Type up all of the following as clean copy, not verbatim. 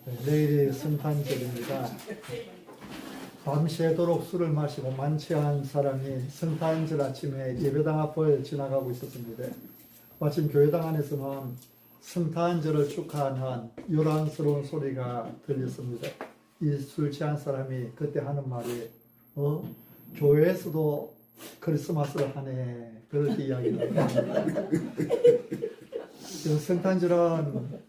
내일이 성탄절입니다. 밤새도록 술을 마시고 만취한 사람이 성탄절 아침에 예배당 앞을 지나가고 있었습니다. 마침 교회당 안에서는 성탄절을 축하하는 요란스러운 소리가 들렸습니다. 이 술 취한 사람이 그때 하는 말이 교회에서도 크리스마스를 하네, 그렇게 이야기를 합니다. 성탄절은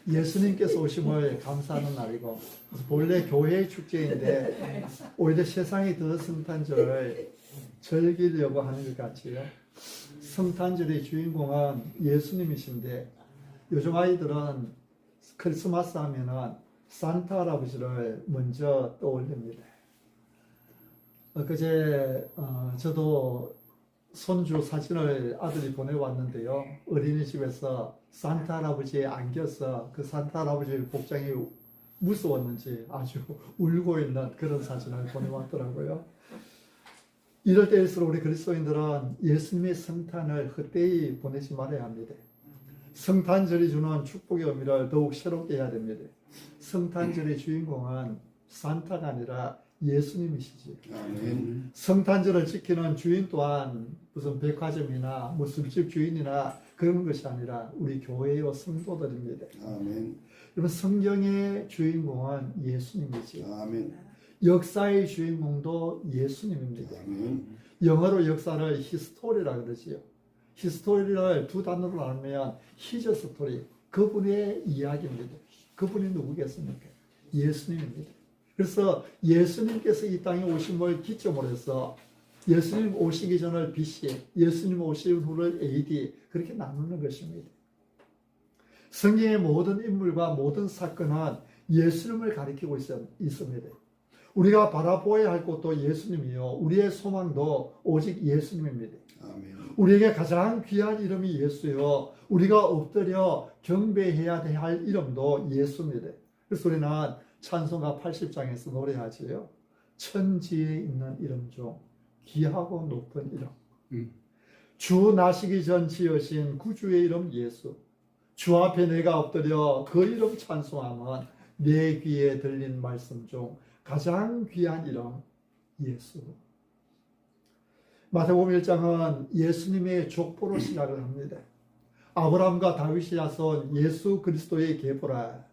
예수님께서 오심을 감사하는 날이고, 본래 교회의 축제인데 오히려 세상이 더 성탄절을 즐기려고 하는 것 같지요. 성탄절의 주인공은 예수님이신데, 요즘 아이들은 크리스마스 하면은 산타 할아버지를 먼저 떠올립니다. 그제 저도 손주 사진을 아들이 보내왔는데요. 어린이집에서 산타 할아버지에 안겨서 그 산타 할아버지 복장이 무서웠는지 아주 울고 있는 그런 사진을 보내왔더라고요. 이럴 때일수록 우리 그리스도인들은 예수님의 성탄을 헛되이 보내지 말아야 합니다. 성탄절이 주는 축복의 의미를 더욱 새롭게 해야 됩니다. 성탄절의 주인공은 산타가 아니라 예수님이시지. 아멘. 성탄절을 지키는 주인 또한 무슨 백화점이나 뭐 술집 주인이나 그런 것이 아니라 우리 교회의 성도들입니다. 아멘. 여러분, 성경의 주인공은 예수님이지. 아멘. 역사의 주인공도 예수님입니다. 아멘. 영어로 역사를 히스토리라 그러지요. 히스토리를 두 단어로 나누면 히저 스토리, 그분의 이야기입니다. 그분이 누구겠습니까? 예수님입니다. 그래서 예수님께서 이 땅에 오심을 기점으로 해서 예수님 오시기 전을 BC, 예수님 오신 후를 AD, 그렇게 나누는 것입니다. 성경의 모든 인물과 모든 사건은 예수님을 가리키고 있습니다. 우리가 바라보아야 할 것도 예수님이요, 우리의 소망도 오직 예수님입니다. 아멘. 우리에게 가장 귀한 이름이 예수요, 우리가 엎드려 경배해야 할 이름도 예수입니다. 그래서 우리는 찬송가 80장에서 노래하지요. 천지에 있는 이름 중 귀하고 높은 이름. 주 나시기 전 지으신 구주의 이름 예수. 주 앞에 내가 엎드려 그 이름 찬송하면 내 귀에 들린 말씀 중 가장 귀한 이름 예수. 마태복음 1장은 예수님의 족보로 시작을 합니다. 아브라함과 다윗의 자손 예수 그리스도의 계보라.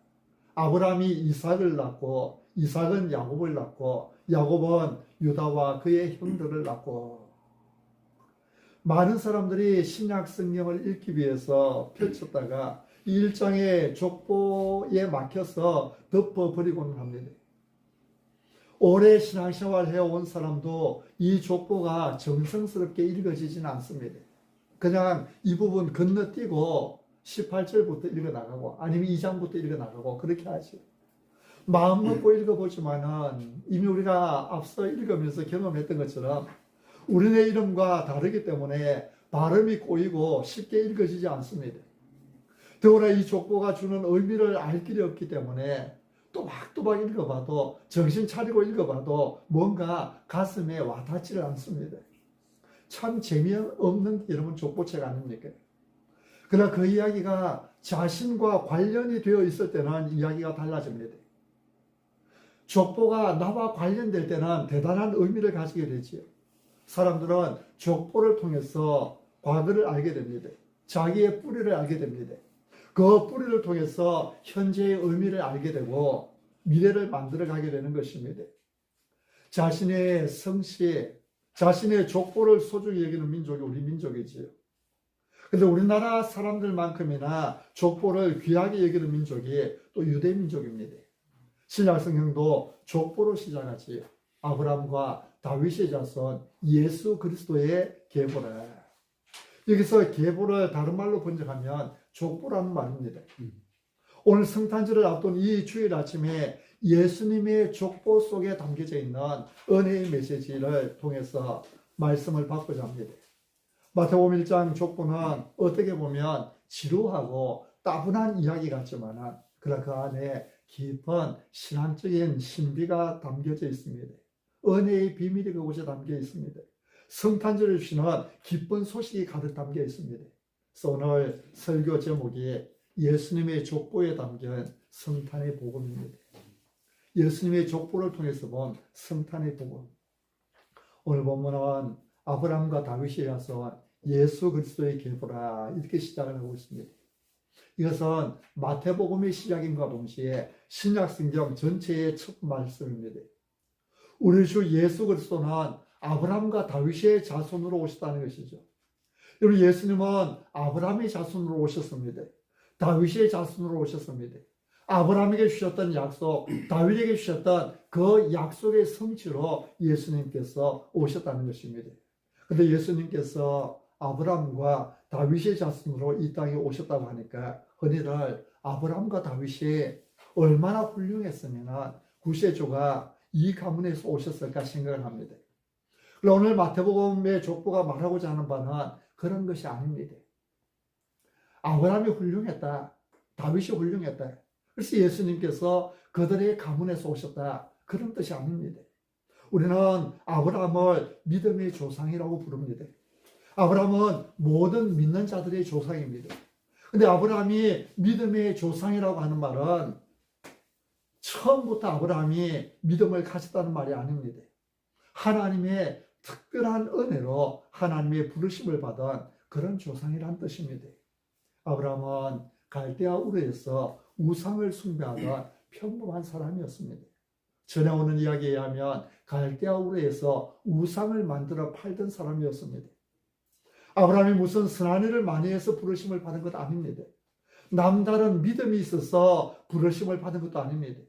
아브라함이 이삭을 낳고, 이삭은 야곱을 낳고, 야곱은 유다와 그의 형들을 낳고. 많은 사람들이 신약 성경을 읽기 위해서 펼쳤다가 이 일장의 족보에 막혀서 덮어버리고는 합니다. 오래 신앙생활 해온 사람도 이 족보가 정성스럽게 읽어지지는 않습니다. 그냥 이 부분 건너뛰고 18절부터 읽어나가고 아니면 2장부터 읽어나가고 그렇게 하죠. 마음 먹고 읽어보지만은 이미 우리가 앞서 읽으면서 경험했던 것처럼 우리네 이름과 다르기 때문에 발음이 꼬이고 쉽게 읽어지지 않습니다. 더구나 이 족보가 주는 의미를 알 길이 없기 때문에 또박또박 읽어봐도, 정신 차리고 읽어봐도 뭔가 가슴에 와닿지를 않습니다. 참 재미없는 게 여러분 족보책 아닙니까? 그러나 그 이야기가 자신과 관련이 되어 있을 때는 이야기가 달라집니다. 족보가 나와 관련될 때는 대단한 의미를 가지게 되지요. 사람들은 족보를 통해서 과거를 알게 됩니다. 자기의 뿌리를 알게 됩니다. 그 뿌리를 통해서 현재의 의미를 알게 되고 미래를 만들어가게 되는 것입니다. 자신의 성씨, 자신의 족보를 소중히 여기는 민족이 우리 민족이지요. 근데 우리나라 사람들만큼이나 족보를 귀하게 여기는 민족이 또 유대 민족입니다. 신약 성경도 족보로 시작하지요. 아브라함과 다윗의 자손 예수 그리스도의 계보라. 여기서 계보를 다른 말로 번역하면 족보라는 말입니다. 오늘 성탄절을 앞둔 이 주일 아침에 예수님의 족보 속에 담겨져 있는 은혜의 메시지를 통해서 말씀을 받고자 합니다. 마태복음 1장 족보는 어떻게 보면 지루하고 따분한 이야기 같지만 그러나 그 안에 깊은 신앙적인 신비가 담겨져 있습니다. 은혜의 비밀이 그곳에 담겨 있습니다. 성탄절을 주시는 기쁜 소식이 가득 담겨 있습니다. 그래서 오늘 설교 제목이 예수님의 족보에 담긴 성탄의 복음입니다. 예수님의 족보를 통해서 본 성탄의 복음. 오늘 본문은 아브라함과 다윗이라서 예수 그리스도의 계보라 이렇게 시작을 하고 있습니다. 이것은 마태복음의 시작인과 동시에 신약성경 전체의 첫 말씀입니다. 우리 주 예수 그리스도는 아브라함과 다윗의 자손으로 오셨다는 것이죠. 여러분, 예수님은 아브라함의 자손으로 오셨습니다. 다윗의 자손으로 오셨습니다. 아브라함에게 주셨던 약속, 다윗에게 주셨던 그 약속의 성취로 예수님께서 오셨다는 것입니다. 그런데 예수님께서 아브라함과 다윗의 자손으로 이 땅에 오셨다고 하니까 흔히들 아브라함과 다윗이 얼마나 훌륭했으면 구세주가 이 가문에서 오셨을까 생각을 합니다. 그러나 오늘 마태복음의 족보가 말하고자 하는 바는 그런 것이 아닙니다. 아브라함이 훌륭했다. 다윗이 훌륭했다. 그래서 예수님께서 그들의 가문에서 오셨다. 그런 뜻이 아닙니다. 우리는 아브라함을 믿음의 조상이라고 부릅니다. 아브라함은 모든 믿는 자들의 조상입니다. 근데 아브라함이 믿음의 조상이라고 하는 말은 처음부터 아브라함이 믿음을 가졌다는 말이 아닙니다. 하나님의 특별한 은혜로 하나님의 부르심을 받은 그런 조상이란 뜻입니다. 아브라함은 갈대아 우르에서 우상을 숭배하던 평범한 사람이었습니다. 전해오는 이야기에 의하면 갈대아 우르에서 우상을 만들어 팔던 사람이었습니다. 아브라함이 무슨 선한 일을 많이 해서 부르심을 받은 것 아닙니다. 남다른 믿음이 있어서 부르심을 받은 것도 아닙니다.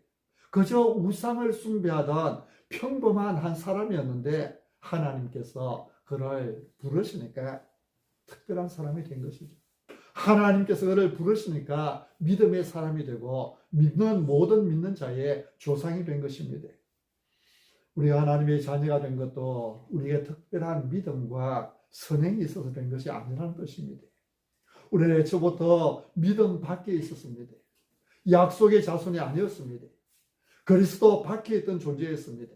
그저 우상을 숭배하던 평범한 한 사람이었는데 하나님께서 그를 부르시니까 특별한 사람이 된 것이죠. 하나님께서 그를 부르시니까 믿음의 사람이 되고 믿는 모든 믿는 자의 조상이 된 것입니다. 우리가 하나님의 자녀가 된 것도 우리의 특별한 믿음과 선행이 있어서 된 것이 아니라는 뜻입니다. 우리는 애초부터 믿음 밖에 있었습니다. 약속의 자손이 아니었습니다. 그리스도 밖에 있던 존재였습니다.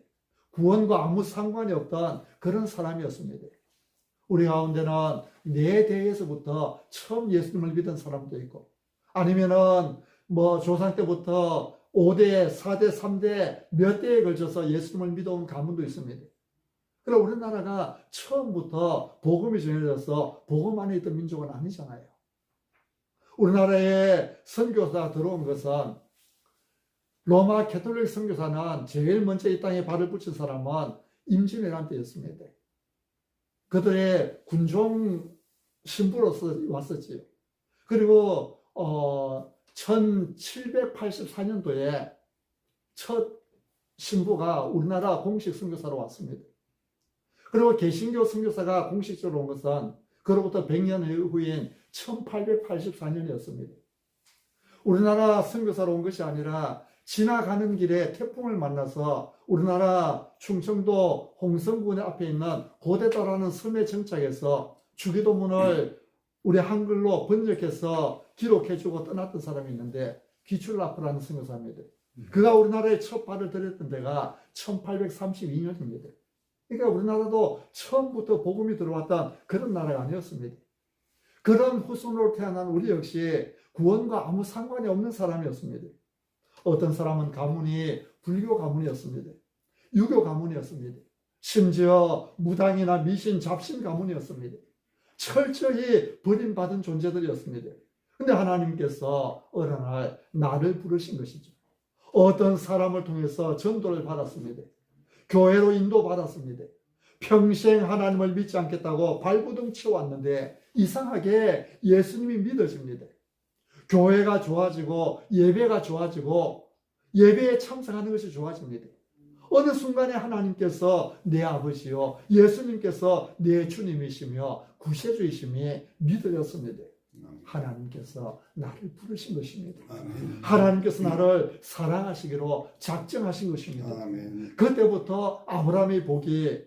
구원과 아무 상관이 없던 그런 사람이었습니다. 우리 가운데는 네 대에서부터 처음 예수님을 믿은 사람도 있고, 아니면은 조상 때부터 5대, 4대, 3대 몇 대에 걸쳐서 예수님을 믿어온 가문도 있습니다. 그러나 우리나라가 처음부터 복음이 전해져서 복음 안에 있던 민족은 아니잖아요. 우리나라에 선교사가 들어온 것은 로마 캐톨릭 선교사는 제일 먼저 이 땅에 발을 붙인 사람은 임진왜란 때였습니다. 그들의 군종 신부로서 왔었지요. 그리고 1784년도에 첫 신부가 우리나라 공식 선교사로 왔습니다. 그리고 개신교 선교사가 공식적으로 온 것은 그로부터 100년 후인 1884년이었습니다. 우리나라 선교사로 온 것이 아니라 지나가는 길에 태풍을 만나서 우리나라 충청도 홍성군 앞에 있는 고대다라는 섬에 정착해서 주기도문을 우리 한글로 번역해서 기록해주고 떠났던 사람이 있는데 귀출라프라는 선교사입니다. 그가 우리나라에 첫 발을 들였던 데가 1832년입니다. 그러니까 우리나라도 처음부터 복음이 들어왔던 그런 나라가 아니었습니다. 그런 후손으로 태어난 우리 역시 구원과 아무 상관이 없는 사람이었습니다. 어떤 사람은 가문이 불교 가문이었습니다. 유교 가문이었습니다. 심지어 무당이나 미신, 잡신 가문이었습니다. 철저히 버림받은 존재들이었습니다. 근데 하나님께서 어느 날 나를 부르신 것이죠. 어떤 사람을 통해서 전도를 받았습니다. 교회로 인도받았습니다. 평생 하나님을 믿지 않겠다고 발부둥 치워왔는데 이상하게 예수님이 믿어집니다. 교회가 좋아지고 예배가 좋아지고 예배에 참석하는 것이 좋아집니다. 어느 순간에 하나님께서 내 아버지요 예수님께서 내 주님이시며 구세주이심이 믿어졌습니다. 하나님께서 나를 부르신 것입니다. 아멘. 하나님께서 나를 사랑하시기로 작정하신 것입니다. 아멘. 그때부터 아브라함이 복이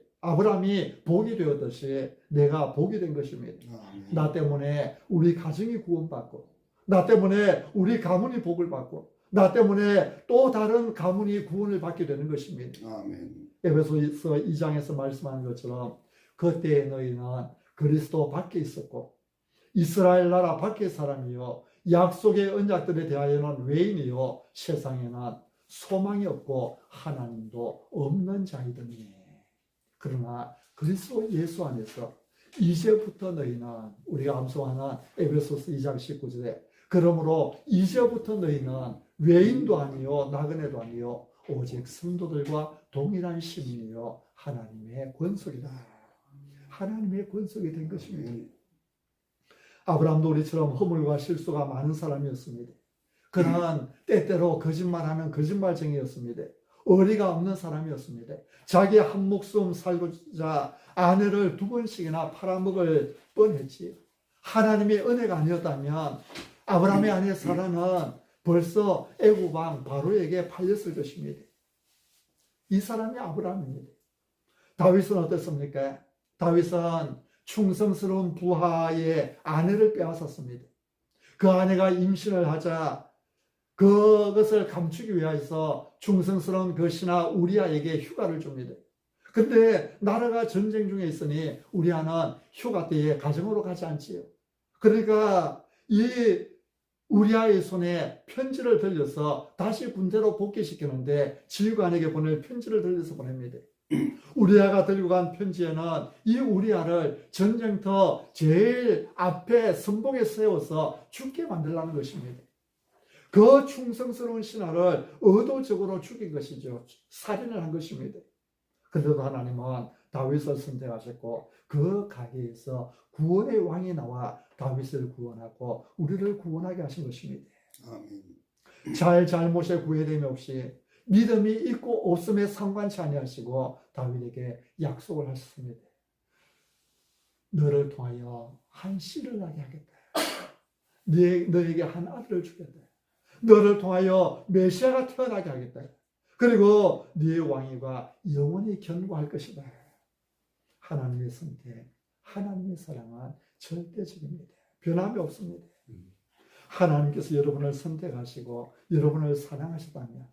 되었듯이 내가 복이 된 것입니다. 아멘. 나 때문에 우리 가정이 구원받고, 나 때문에 우리 가문이 복을 받고, 나 때문에 또 다른 가문이 구원을 받게 되는 것입니다. 아멘. 에베소서 2장에서 말씀하는 것처럼 그때의 너희는 그리스도 밖에 있었고 이스라엘 나라 밖의 사람이요 약속의 언약들에 대하여는 외인이요 세상에는 소망이 없고 하나님도 없는 자이더니 그러나 그리스도 예수 안에서 이제부터 너희는 우리가 암송하는 에베소서 2장 19절에 그러므로 이제부터 너희는 외인도 아니요 나그네도 아니요 오직 성도들과 동일한 시민이요 하나님의 권속이다. 하나님의 권속이 된 것입니다. 아브라함도 우리처럼 허물과 실수가 많은 사람이었습니다. 그는 때때로 거짓말하는 거짓말쟁이였습니다. 어리가 없는 사람이었습니다. 자기 한 목숨 살고자 아내를 2번씩이나 팔아먹을 뻔했지요. 하나님의 은혜가 아니었다면 아브라함의 아내 사라는 벌써 애굽 왕 바로에게 팔렸을 것입니다. 이 사람이 아브라함입니다. 다윗은 어떻습니까? 다윗은 충성스러운 부하의 아내를 빼앗았습니다. 그 아내가 임신을 하자 그것을 감추기 위해서 충성스러운 그 신하 우리아에게 휴가를 줍니다. 근데 나라가 전쟁 중에 있으니 우리아는 휴가 때에 가정으로 가지 않지요. 그러니까 이 우리아의 손에 편지를 들려서 다시 군대로 복귀시키는데 지휘관에게 보낼 편지를 들려서 보냅니다. 우리아가 들고 간 편지에는 이 우리아를 전쟁터 제일 앞에 선봉에 세워서 죽게 만들라는 것입니다. 그 충성스러운 신하를 의도적으로 죽인 것이죠. 살인을 한 것입니다. 그런데도 하나님은 다윗을 선택하셨고 그 가게에서 구원의 왕이 나와 다윗을 구원하고 우리를 구원하게 하신 것입니다. 아멘. 잘못에 구애됨이 없이 믿음이 있고 없음에 상관치 아니하시고 다윗에게 약속을 하셨습니다. 너를 통하여 한 씨를 나게 하겠다. 너에게 한 아들을 주겠다. 너를 통하여 메시아가 태어나게 하겠다. 그리고 네의 왕위가 영원히 견고할 것이다. 하나님의 선택, 하나님의 사랑은 절대적입니다. 변함이 없습니다. 하나님께서 여러분을 선택하시고 여러분을 사랑하시다면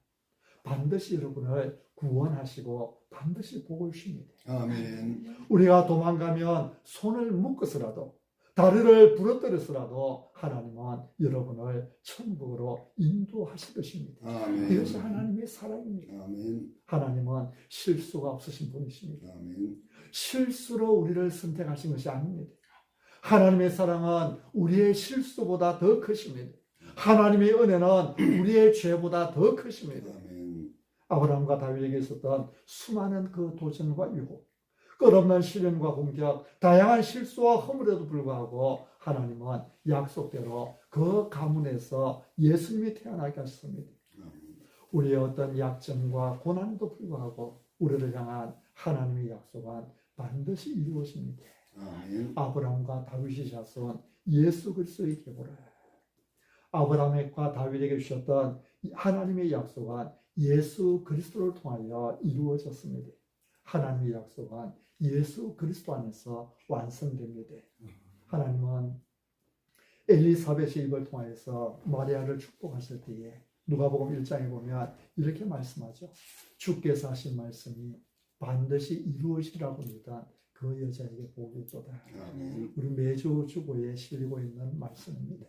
반드시 여러분을 구원하시고 반드시 복을 주십니다. 아멘. 우리가 도망가면 손을 묶어서라도 다리를 부러뜨려서라도 하나님은 여러분을 천국으로 인도하실 것입니다. 아멘. 이것이 하나님의 사랑입니다. 아멘. 하나님은 실수가 없으신 분이십니다. 아멘. 실수로 우리를 선택하신 것이 아닙니다. 하나님의 사랑은 우리의 실수보다 더 크십니다. 하나님의 은혜는 우리의 죄보다 더 크십니다. 아멘. 아브라함과 다윗에게 있었던 수많은 그 도전과 유혹, 끝없는 시련과 공격, 다양한 실수와 허물에도 불구하고 하나님은 약속대로 그 가문에서 예수님이 태어나게 하셨습니다. 우리의 어떤 약점과 고난에도 불구하고 우리를 향한 하나님의 약속은 반드시 이루어집니다. 아브라함과 다윗이 자손 예수 그리스도의 계보라. 아브라함과 다윗에게 주셨던 하나님의 약속은 예수 그리스도를 통하여 이루어졌습니다. 하나님의 약속은 예수 그리스도 안에서 완성됩니다. 하나님은 엘리사벳의 입을 통하여서 마리아를 축복하실 때에 누가복음 1장에 보면 이렇게 말씀하죠. 주께서 하신 말씀이 반드시 이루어지라고 믿은 그 여자에게 복이 있도다. 우리 매주 주보에 실리고 있는 말씀입니다.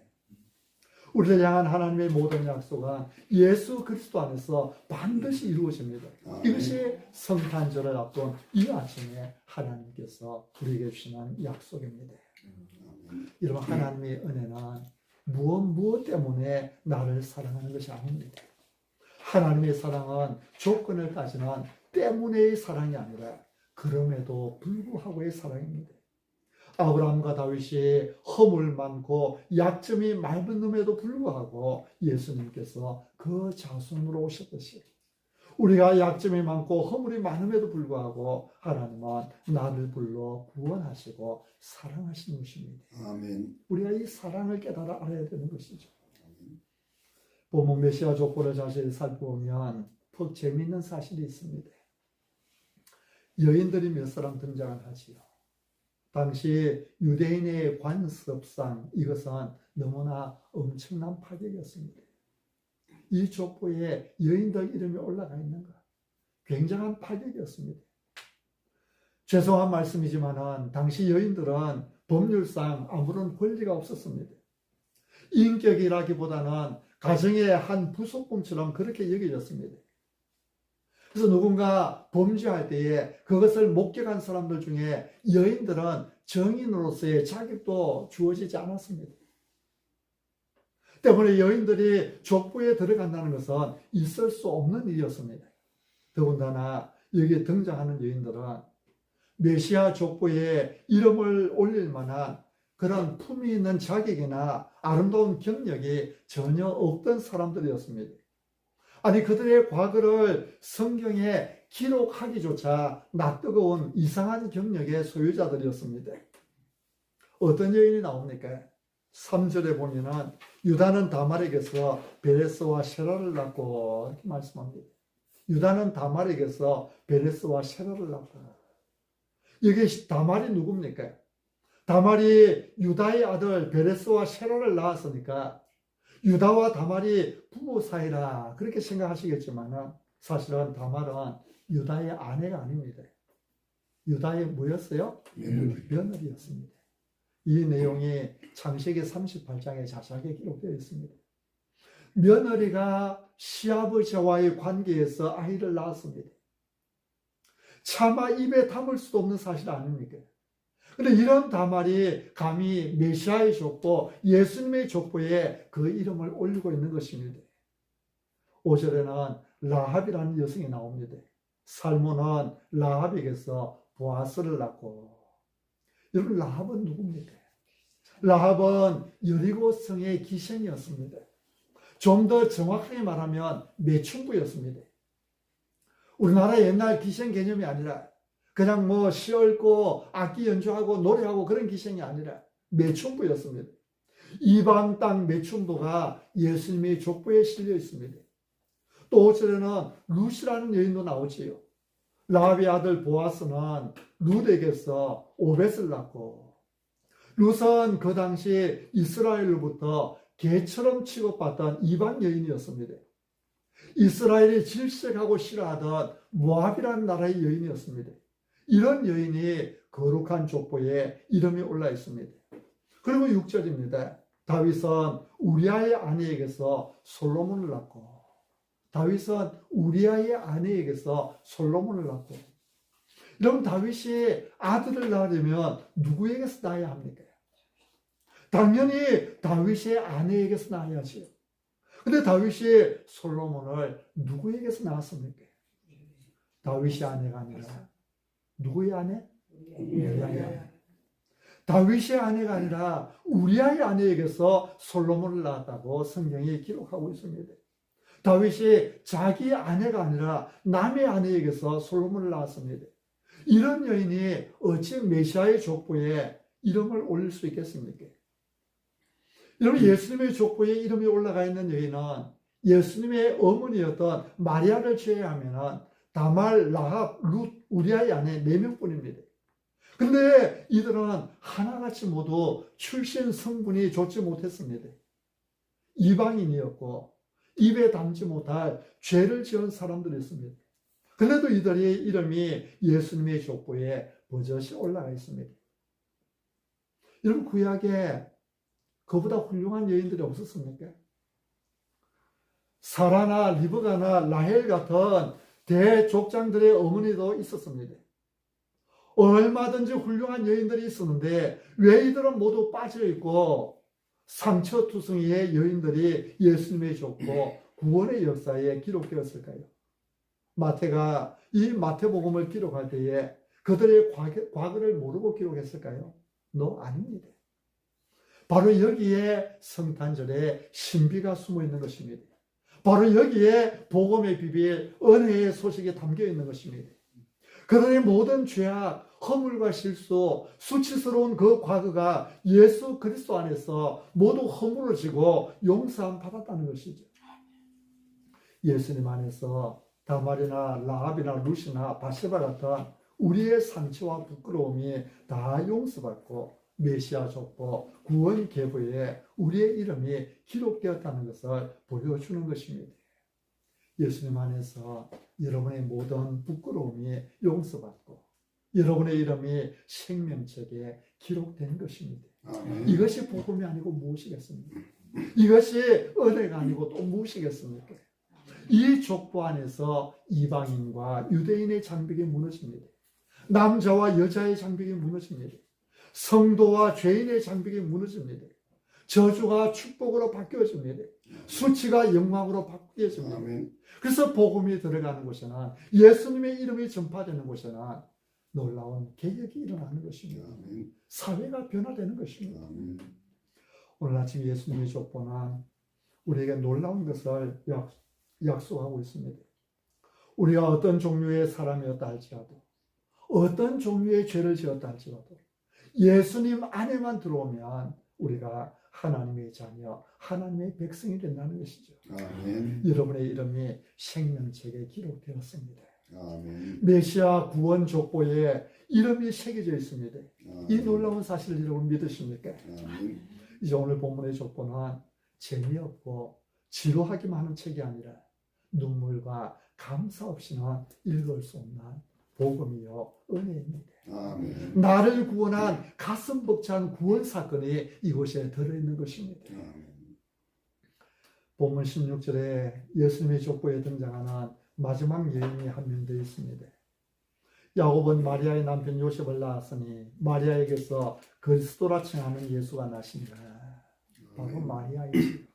우리를 향한 하나님의 모든 약속은 예수 그리스도 안에서 반드시 이루어집니다. 이것이 성탄절을 앞둔 이 아침에 하나님께서 우리에게 주시는 약속입니다. 여러분, 하나님의 은혜는 무엇 때문에 나를 사랑하는 것이 아닙니다. 하나님의 사랑은 조건을 따지는 때문에의 사랑이 아니라 그럼에도 불구하고의 사랑입니다. 아브라함과 다윗이 허물 많고 약점이 많은 놈에도 불구하고 예수님께서 그 자손으로 오셨듯이 우리가 약점이 많고 허물이 많음에도 불구하고 하나님은 나를 불러 구원하시고 사랑하시는 것입니다. 아멘. 우리가 이 사랑을 깨달아 알아야 되는 것이죠. 본문 메시아 족보를 자세히 살펴보면 더 재미있는 사실이 있습니다. 여인들이 몇 사람 등장을 하지요. 당시 유대인의 관습상 이것은 너무나 엄청난 파격이었습니다. 이 족보에 여인들 이름이 올라가 있는 것, 굉장한 파격이었습니다. 죄송한 말씀이지만 당시 여인들은 법률상 아무런 권리가 없었습니다. 인격이라기보다는 가정의 한 부속품처럼 그렇게 여겨졌습니다. 그래서 누군가 범죄할 때에 그것을 목격한 사람들 중에 여인들은 정인으로서의 자격도 주어지지 않았습니다. 때문에 여인들이 족보에 들어간다는 것은 있을 수 없는 일이었습니다. 더군다나 여기에 등장하는 여인들은 메시아 족보에 이름을 올릴 만한 그런 품위 있는 자격이나 아름다운 경력이 전혀 없던 사람들이었습니다. 아니, 그들의 과거를 성경에 기록하기조차 낯뜨거운 이상한 경력의 소유자들이었습니다. 어떤 여인이 나옵니까? 3절에 보면은 유다는 다말에게서 베레스와 세라를 낳고 이렇게 말씀합니다. 유다는 다말에게서 베레스와 세라를 낳고. 여기 다말이 누굽니까? 다말이 유다의 아들 베레스와 세라를 낳았으니까 유다와 다말이 부부 사이라 그렇게 생각하시겠지만 사실은 다말은 유다의 아내가 아닙니다. 유다의 뭐였어요? 며느리였습니다. 이 내용이 창세기 38장에 자세하게 기록되어 있습니다. 며느리가 시아버지와의 관계에서 아이를 낳았습니다. 차마 입에 담을 수도 없는 사실 아닙니까? 근데 이런 다말이 감히 메시아의 족보, 예수님의 족보에 그 이름을 올리고 있는 것입니다. 5절에는 라합이라는 여성이 나옵니다. 살몬은 라합에게서 보아스를 낳고. 여러분, 라합은 누굽니까? 라합은 여리고 성의 기생이었습니다. 좀 더 정확하게 말하면 매춘부였습니다. 우리나라 옛날 기생 개념이 아니라 그냥 뭐 시 얽고 악기 연주하고 노래하고 그런 기생이 아니라 매춘부였습니다. 이방 땅 매춘부가 예수님의 족보에 실려 있습니다. 또 5절에는 룻이라는 여인도 나오지요. 라합의 아들 보아스는 룻에게서 오벳을 낳고, 룻은 그 당시 이스라엘로부터 개처럼 취급받던 이방 여인이었습니다. 이스라엘이 질색하고 싫어하던 모압이라는 나라의 여인이었습니다. 이런 여인이 거룩한 족보에 이름이 올라 있습니다. 그리고 6절입니다. 다윗은 우리아의 아내에게서 솔로몬을 낳고, 다윗은 우리아의 아내에게서 솔로몬을 낳고. 여러분, 다윗이 아들을 낳으려면 누구에게서 낳아야 합니까? 당연히 다윗의 아내에게서 낳아야지. 근데 다윗이 솔로몬을 누구에게서 낳았습니까? 다윗의 아내가 아니라 누구의 아내? 우리아의 아내. 다윗의 아내가 아니라 우리아의 아내에게서 솔로몬을 낳았다고 성경이 기록하고 있습니다. 다윗이 자기 아내가 아니라 남의 아내에게서 솔로몬을 낳았습니다. 이런 여인이 어찌 메시아의 족보에 이름을 올릴 수 있겠습니까? 여러분, 예수님의 족보에 이름이 올라가 있는 여인은 예수님의 어머니였던 마리아를 제외하면 다말, 라합, 룻, 우리아의 아내 4명뿐입니다. 근데 이들은 하나같이 모두 출신 성분이 좋지 못했습니다. 이방인이었고 입에 담지 못할 죄를 지은 사람들이었습니다. 그런데도 이들의 이름이 예수님의 족보에 버젓이 올라가 있습니다. 여러분, 구약에 그보다 훌륭한 여인들이 없었습니까? 사라나 리브가나 라헬 같은 대족장들의 어머니도 있었습니다. 얼마든지 훌륭한 여인들이 있었는데 왜 이들은 모두 빠져있고 상처투성이의 여인들이 예수님의 족보 구원의 역사에 기록되었을까요? 마태가 이 마태복음을 기록할 때에 그들의 과거를 모르고 기록했을까요? 아닙니다. 바로 여기에 성탄절에 신비가 숨어 있는 것입니다. 바로 여기에 복음의 비밀, 은혜의 소식이 담겨 있는 것입니다. 그들의 모든 죄악, 허물과 실수, 수치스러운 그 과거가 예수 그리스도 안에서 모두 허물어지고 용서함 받았다는 것이죠. 예수님 안에서 다말이나 라합이나 룻이나 바세바 같은 우리의 상처와 부끄러움이 다 용서받고 메시아 족보, 구원 계보에 우리의 이름이 기록되었다는 것을 보여주는 것입니다. 예수님 안에서 여러분의 모든 부끄러움이 용서받고 여러분의 이름이 생명책에 기록된 것입니다. 이것이 복음이 아니고 무엇이겠습니까? 이것이 은혜가 아니고 또 무엇이겠습니까? 이 족보 안에서 이방인과 유대인의 장벽이 무너집니다. 남자와 여자의 장벽이 무너집니다. 성도와 죄인의 장벽이 무너집니다. 저주가 축복으로 바뀌어집니다. 수치가 영광으로 바뀌어집니다. 아멘. 그래서 복음이 들어가는 곳에는, 예수님의 이름이 전파되는 곳에는 놀라운 개혁이 일어나는 것입니다. 아멘. 사회가 변화되는 것입니다. 아멘. 오늘 아침 예수님의 족보는 우리에게 놀라운 것을 약속하고 있습니다. 우리가 어떤 종류의 사람이었다 할지라도, 어떤 종류의 죄를 지었다 할지라도 예수님 안에만 들어오면 우리가 하나님의 자녀, 하나님의 백성이 된다는 것이죠. 아멘. 여러분의 이름이 생명책에 기록되었습니다. 아멘. 메시아 구원 족보에 이름이 새겨져 있습니다. 이 아멘. 놀라운 사실을 여러분 믿으십니까? 아멘. 이제 오늘 본문의 족보는 재미없고 지루하기만 하는 책이 아니라 눈물과 감사 없이는 읽을 수 없는 복음이요 은혜입니다. 아멘. 나를 구원한 가슴 벅찬 구원 사건이 이곳에 들어있는 것입니다. 아멘. 본문 16절에 예수님의 족보에 등장하는 마지막 여인이 한 명 되어 있습니다. 야곱은 마리아의 남편 요셉을 낳았으니 마리아에게서 그리스도라 칭하는 예수가 나신다. 바로 마리아이지.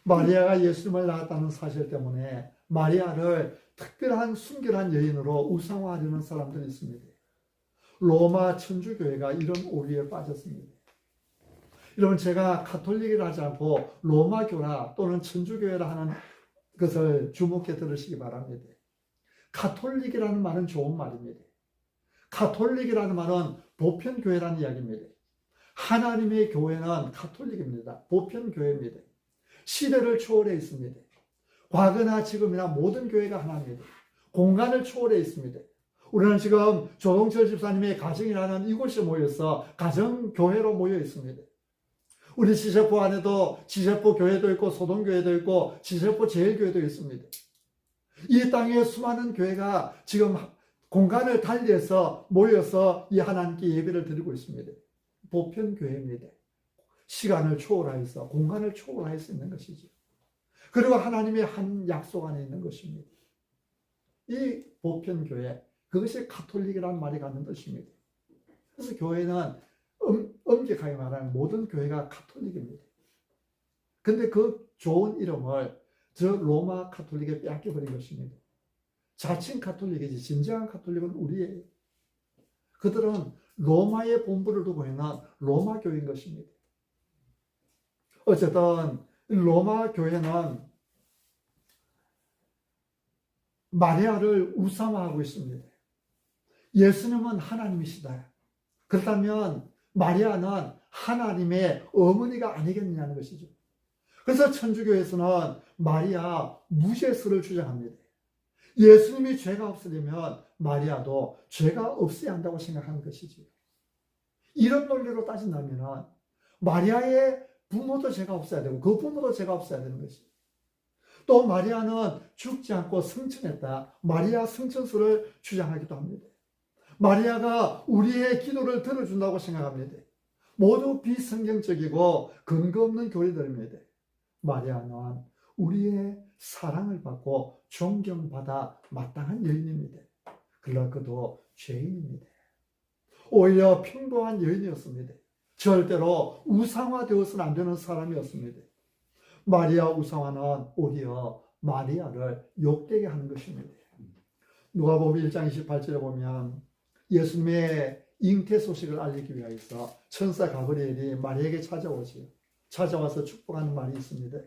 마리아가 예수님을 낳았다는 사실 때문에 마리아를 특별한 순결한 여인으로 우상화하려는 사람들이 있습니다. 로마 천주교회가 이런 오류에 빠졌습니다. 여러분, 제가 가톨릭이라 하지 않고 로마교라 또는 천주교회라 하는 것을 주목해 들으시기 바랍니다. 가톨릭이라는 말은 좋은 말입니다. 가톨릭이라는 말은 보편교회라는 이야기입니다. 하나님의 교회는 가톨릭입니다. 보편교회입니다. 시대를 초월해 있습니다. 과거나 지금이나 모든 교회가 하나입니다. 공간을 초월해 있습니다. 우리는 지금 조동철 집사님의 가정이라는 이곳에 모여서 가정교회로 모여 있습니다. 우리 지세포 안에도 지세포 교회도 있고 소동교회도 있고 지세포 제일교회도 있습니다. 이 땅에 수많은 교회가 지금 공간을 달리해서 모여서 이 하나님께 예배를 드리고 있습니다. 보편교회입니다. 시간을 초월하여서 공간을 초월하여서 있는 것이죠. 그리고 하나님의 한 약속 안에 있는 것입니다. 이 보편교회, 그것이 가톨릭이라는 말이 갖는 뜻입니다. 그래서 교회는 엄격하게 말하면 모든 교회가 가톨릭입니다. 근데 그 좋은 이름을 저 로마 가톨릭에 빼앗겨버린 것입니다. 자칭 가톨릭이지 진정한 가톨릭은 우리예요. 그들은 로마의 본부를 두고 있는 로마 교회인 것입니다. 어쨌든 로마 교회는 마리아를 우상화하고 있습니다. 예수님은 하나님이시다. 그렇다면 마리아는 하나님의 어머니가 아니겠느냐는 것이죠. 그래서 천주교에서는 마리아 무죄수를 주장합니다. 예수님이 죄가 없으려면 마리아도 죄가 없어야 한다고 생각하는 것이죠. 이런 논리로 따진다면 마리아의 부모도 죄가 없어야 되고 그 부모도 죄가 없어야 되는 것이죠. 또 마리아는 죽지 않고 승천했다. 마리아 승천설을 주장하기도 합니다. 마리아가 우리의 기도를 들어준다고 생각합니다. 모두 비성경적이고 근거 없는 교리들입니다. 마리아는 우리의 사랑을 받고 존경받아 마땅한 여인입니다. 그러나 그도 죄인입니다. 오히려 평범한 여인이었습니다. 절대로 우상화되어서는 안 되는 사람이었습니다. 마리아 우상화는 오히려 마리아를 욕되게 하는 것입니다. 누가복음 1장 28절에 보면 예수님의 잉태 소식을 알리기 위하여서 천사 가브리엘이 마리아에게 찾아오지요. 찾아와서 축복하는 말이 있습니다.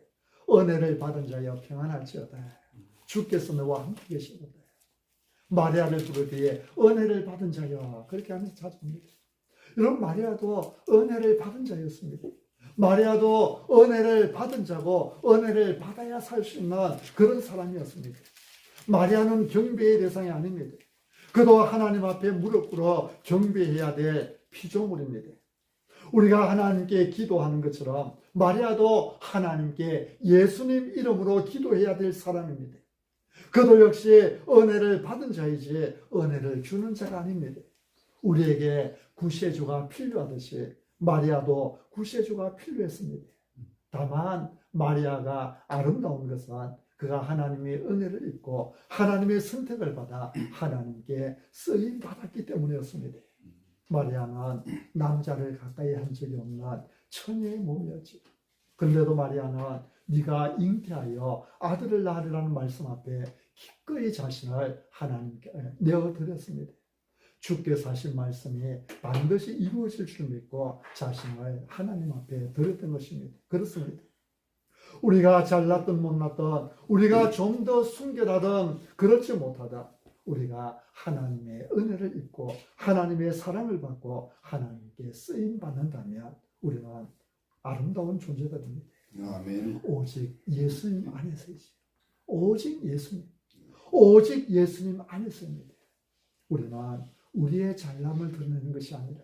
은혜를 받은 자여 평안할지어다. 주께서 너와 함께 계시거든. 마리아를 부를 때에 은혜를 받은 자여, 그렇게 하면서 찾아옵니다. 여러분, 마리아도 은혜를 받은 자였습니다. 마리아도 은혜를 받은 자고 은혜를 받아야 살 수 있는 그런 사람이었습니다. 마리아는 경배의 대상이 아닙니다. 그도 하나님 앞에 무릎 꿇어 경배해야 될 피조물입니다. 우리가 하나님께 기도하는 것처럼 마리아도 하나님께 예수님 이름으로 기도해야 될 사람입니다. 그도 역시 은혜를 받은 자이지 은혜를 주는 자가 아닙니다. 우리에게 구세주가 필요하듯이 마리아도 구세주가 필요했습니다. 다만 마리아가 아름다운 것은 그가 하나님의 은혜를 입고 하나님의 선택을 받아 하나님께 쓰임 받았기 때문이었습니다. 마리아는 남자를 가까이 한 적이 없는 처녀의 몸이었지. 그런데도 마리아는 네가 잉태하여 아들을 낳으리라는 말씀 앞에 기꺼이 자신을 하나님께 내어드렸습니다. 주께서 하신 말씀이 반드시 이루어질 줄 믿고 자신을 하나님 앞에 드렸던 것입니다. 그렇습니다. 우리가 잘났든 못났든 우리가 좀 더 순결하든 그렇지 못하든 우리가 하나님의 은혜를 입고 하나님의 사랑을 받고 하나님께 쓰임 받는다면 우리는 아름다운 존재들입니다. 아멘. 오직 예수님 안에서이지. 오직 예수님. 오직 예수님 안에서입니다. 우리는 우리의 잘남을 드러내는 것이 아니라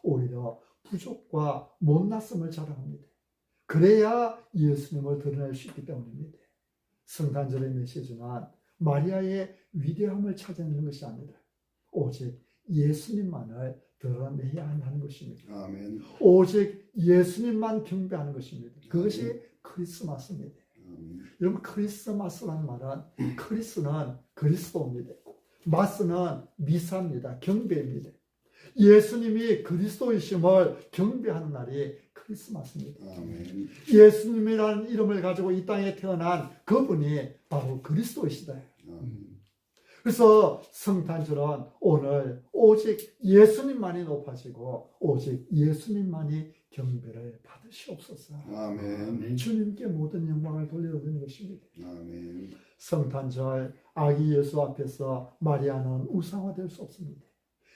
오히려 부족과 못났음을 자랑합니다. 그래야 예수님을 드러낼 수 있기 때문입니다. 성탄절의 메시지는 마리아의 위대함을 찾아내는 것이 아니라 오직 예수님만을 드러내야 한다는 것입니다. 아멘. 오직 예수님만 경배하는 것입니다. 그것이 크리스마스입니다. 아멘. 여러분, 크리스마스라는 말은 크리스는 그리스도입니다. 마스는 미사입니다. 경배입니다. 예수님이 그리스도이심을 경배하는 날이 크리스마스입니다. 아멘. 예수님이라는 이름을 가지고 이 땅에 태어난 그분이 바로 그리스도이시다. 아멘. 그래서 성탄절은 오늘 오직 예수님만이 높아지고 오직 예수님만이 경배를 받으시옵소서. 아멘. 주님께 모든 영광을 돌려드리는 것입니다. 아멘. 성탄절 아기 예수 앞에서 마리아는 우상화될 수 없습니다.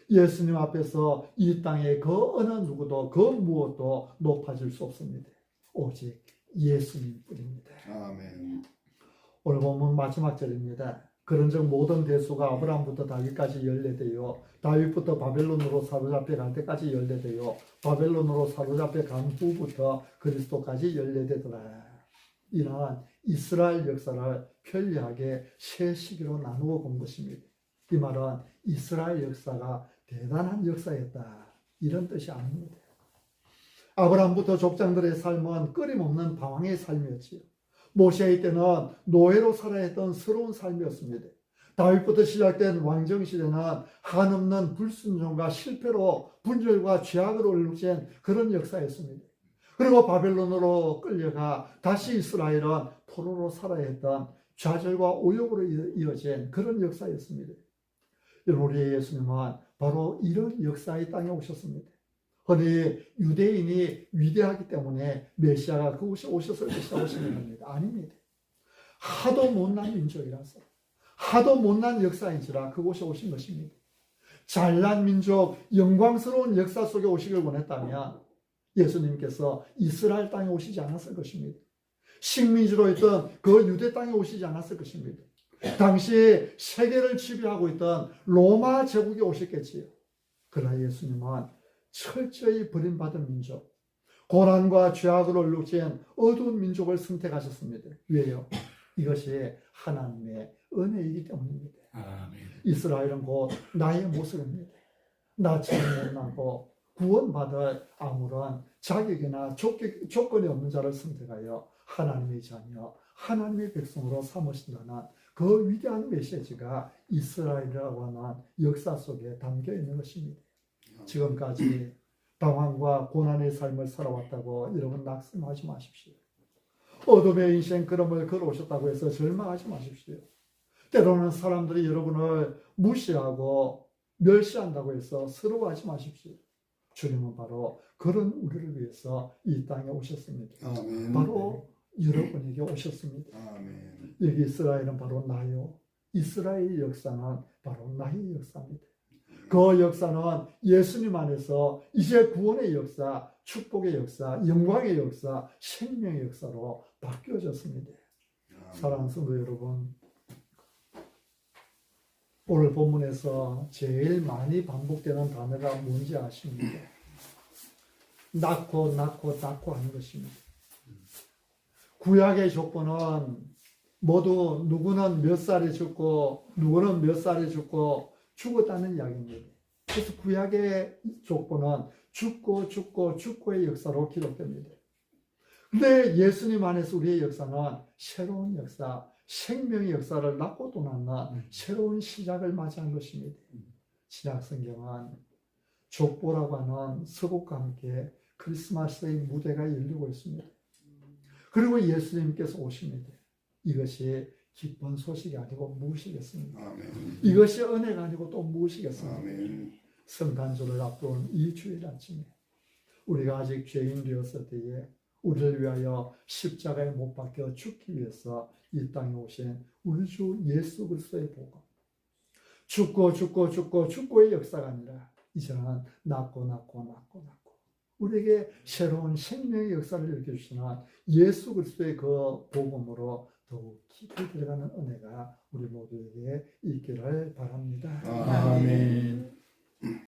예수님 앞에서 이 땅에 그 어느 누구도 그 무엇도 높아질 수 없습니다. 오직 예수님뿐입니다. 아멘. 오늘 보면 마지막 절입니다. 그런즉 모든 대수가 아브라함부터 다윗까지 14대요 다윗부터 바벨론으로 사로잡혀 갈 때까지 14대요 바벨론으로 사로잡혀 간 후부터 그리스도까지 14대더라. 이는 이스라엘 역사를 편리하게 세 시기로 나누어 본 것입니다. 이 말은 이스라엘 역사가 대단한 역사였다, 이런 뜻이 아닙니다. 아브라함부터 족장들의 삶은 끊임없는 방황의 삶이었지요. 모세의 때는 노예로 살아야 했던 서러운 삶이었습니다. 다윗부터 시작된 왕정시대는 한없는 불순종과 실패로 분열과 죄악을 얼룩진 그런 역사였습니다. 그리고 바벨론으로 끌려가 다시 이스라엘은 포로로 살아야 했던 좌절과 오욕으로 이어진 그런 역사였습니다. 우리 예수님은 바로 이런 역사의 땅에 오셨습니다. 흔히 유대인이 위대하기 때문에 메시아가 그곳에 오셨을 것이라고 생각합니다. 아닙니다. 하도 못난 민족이라서, 하도 못난 역사인지라 그곳에 오신 것입니다. 잘난 민족, 영광스러운 역사 속에 오시길 원했다면 예수님께서 이스라엘 땅에 오시지 않았을 것입니다. 식민지로 있던 그 유대 땅에 오시지 않았을 것입니다. 당시 세계를 지배하고 있던 로마 제국에 오셨겠지요. 그러나 예수님은 철저히 버림받은 민족, 고난과 죄악으로 얼룩진 어두운 민족을 선택하셨습니다. 왜요? 이것이 하나님의 은혜이기 때문입니다. 아멘. 이스라엘은 곧 나의 모습입니다. 나처럼 못나고 구원받을 아무런 자격이나 조건이 없는 자를 선택하여 하나님의 자녀, 하나님의 백성으로 삼으신다는 그 위대한 메시지가 이스라엘이라고 하는 역사 속에 담겨 있는 것입니다. 지금까지 방황과 고난의 삶을 살아왔다고 여러분 낙심하지 마십시오. 어둠의 인생 걸음을 걸어오셨다고 해서 절망하지 마십시오. 때로는 사람들이 여러분을 무시하고 멸시한다고 해서 서러워하지 마십시오. 주님은 바로 그런 우리를 위해서 이 땅에 오셨습니다. 아멘. 바로 여러분에게 오셨습니다. 아멘. 여기 이스라엘은 바로 나요. 이스라엘의 역사는 바로 나의 역사입니다. 그 역사는 예수님 안에서 이제 구원의 역사, 축복의 역사, 영광의 역사, 생명의 역사로 바뀌어졌습니다. 사랑하는 성도 여러분, 오늘 본문에서 제일 많이 반복되는 단어가 뭔지 아십니까? 낳고 하는 것입니다. 구약의 조건은 모두 누구는 몇 살에 죽고 누구는 몇 살에 죽고 죽었다는 이야기입니다. 그래서 구약의 조건은 죽고의 역사로 기록됩니다. 근데 예수님 안에서 우리의 역사는 새로운 역사, 생명의 역사를 낳고 또 낳는 새로운 시작을 맞이한 것입니다. 신약 성경은 족보라고 하는 서곡과 함께 크리스마스의 무대가 열리고 있습니다. 그리고 예수님께서 오십니다. 이것이 기쁜 소식이 아니고 무엇이겠습니까? 아멘. 이것이 은혜가 아니고 또 무엇이겠습니까? 아멘. 성탄절을 앞둔 이 주일 아침에 우리가 아직 죄인 되었을 때에 우리를 위하여 십자가에 못 박혀 죽기 위해서 이 땅에 오신 우리 주 예수 그리스도의 복음, 죽고의 역사가 아니라 이제는 낳고 우리에게 새로운 생명의 역사를 일으켜주시는 예수 그리스도의 그 복음으로 더욱 깊이 들어가는 은혜가 우리 모두에게 있기를 바랍니다. 아멘.